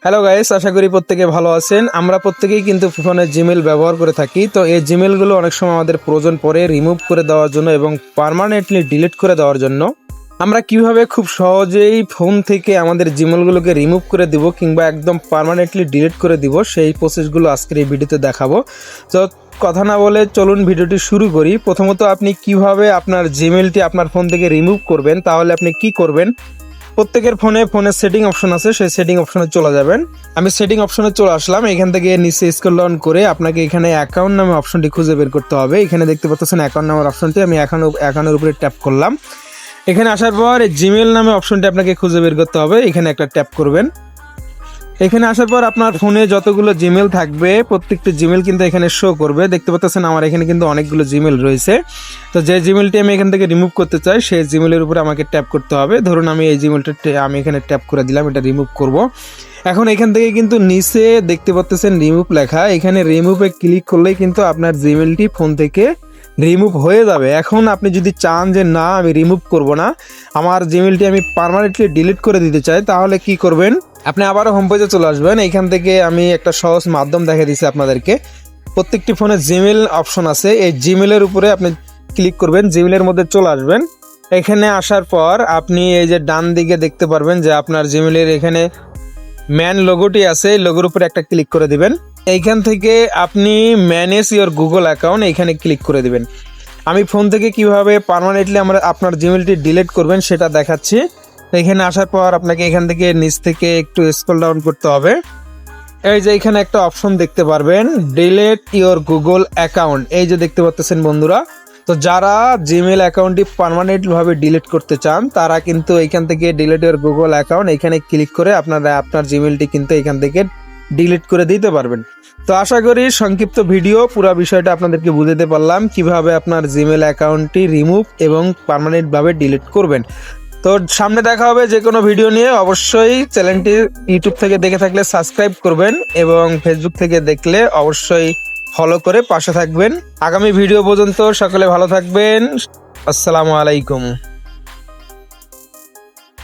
Hello guys, আশা করি প্রত্যেকে ভালো আছেন। আমরা প্রত্যেকেই কিন্তু ফোনে জিমেল ব্যবহার করে থাকি। তো এই জিমেলগুলো অনেক সময় আমাদের প্রয়োজন পড়ে রিমুভ করে দেওয়ার জন্য এবং পার্মানেন্টলি ডিলিট করে দেওয়ার জন্য। আমরা কিভাবে খুব সহজেই ফোন থেকে আমাদের জিমেলগুলোকে রিমুভ করে দিব কিংবা একদম পার্মানেন্টলি ডিলিট করে দিব, সেই প্রসেসগুলো আজকের এই ভিডিওতে দেখাবো। তো কথা না বলে চলুন ভিডিওটি শুরু করি। প্রথমত আপনি কিভাবে আপনার জিমেলটি আপনার ফোন থেকে রিমুভ করবেন, তাহলে আপনি কি করবেন, প্রত্যেকের ফোনের সেটিং অপশন আছে, সেই সেটিং অপশনে চলে যাবেন। আমি সেটিং অপশনে চলে আসলাম। এখান থেকে নিচে স্ক্রল ডাউন করে আপনাকে এখানে অ্যাকাউন্ট নামে অপশনটি খুঁজে বের করতে হবে। এখানে দেখতে পাচ্ছেন অ্যাকাউন্ট নামের অপশনটি, আমি অ্যাকাউন্টের উপরে ট্যাপ করলাম। এখানে আসার পর জিমেল নামে অপশনটি আপনাকে খুঁজে বের করতে হবে, এখানে একটা ট্যাপ করবেন। এখানে আসার পর আপনার ফোনে যতগুলো জিমেল থাকবে প্রত্যেকটি জিমেল কিন্তু এখানে শো করবে। দেখতে পাচ্ছেন আমার এখানে কিন্তু অনেকগুলো জিমেল রয়েছে। তো যে জিমেলটি আমি এখান থেকে রিমুভ করতে চাই সেই জিমেলের উপরে আমাকে ট্যাপ করতে হবে। ধরুন আমি এই জিমেলটা আমি এখানে ট্যাপ করে দিলাম, এটা রিমুভ করব। এখন এখান থেকে কিন্তু নিচে দেখতে পাচ্ছেন রিমুভ লেখা, এখানে রিমুভে ক্লিক করলেই কিন্তু আপনার জিমেলটি ফোন থেকে রিমুভ হয়ে যাবে। এখন আপনি যদি চান যে না আমি রিমুভ করব না, আমার জিমেলটি আমি পার্মানেন্টলি ডিলিট করে দিতে চাই, তাহলে কি করবেন, আপনি আবারও হোম পেজে চলে আসবেন। এইখান থেকে আমি একটা সহজ মাধ্যম দেখা দিচ্ছি আপনাদেরকে। প্রত্যেকটি ফোনে জিমেল অপশন আছে, এই জিমেলের উপরে আপনি ক্লিক করবেন, জিমেলের মধ্যে চলে আসবেন। এখানে আসার পর আপনি এই যে ডান দিকে দেখতে পারবেন যে আপনার জিমেলের এখানে ম্যান লোগোটি আছে, এই লোগোর উপরে একটা ক্লিক করে দিবেন। এইখান থেকে আপনি ম্যানেজ ইওর গুগল অ্যাকাউন্ট এখানে ক্লিক করে দিবেন। আমি ফোন থেকে কিভাবে পার্মানেন্টলি আপনার জিমেলটি ডিলিট করবেন সেটা দেখাচ্ছি। এখানে আসার পর আপনাকে এখান থেকে নিচ থেকে একটু স্ক্রল ডাউন করতে হবে। এই যে এখানে একটা অপশন দেখতে পারবেন, ডিলিট ইওর গুগল অ্যাকাউন্ট, এই যে দেখতে পাচ্ছেন বন্ধুরা। তো যারা জিমেল অ্যাকাউন্টটি পার্মানেন্ট ভাবে ডিলিট করতে চান তারা কিন্তু এখান থেকে ডিলিট ইওর গুগল অ্যাকাউন্ট এখানে ক্লিক করে আপনার জিমেলটি কিন্তু এখান থেকে ডিলিট করে দিতে পারবেন। তো আশা করি সংক্ষিপ্ত ভিডিও পুরো বিষয়টা আপনাদেরকে বুঝাতে পারলাম কিভাবে আপনার জিমেল অ্যাকাউন্টটি রিমুভ এবং পার্মানেন্ট ভাবে ডিলিট করবেন। তো সামনে দেখা হবে যে কোনো ভিডিও নিয়ে। অবশ্যই চ্যানেলটি ইউটিউব থেকে দেখে থাকলে সাবস্ক্রাইব করবেন এবং ফেসবুক থেকে দেখলে অবশ্যই ফলো করে পাশে থাকবেন। আগামী ভিডিও পর্যন্ত সকলে ভালো থাকবেন। আসসালামু আলাইকুম।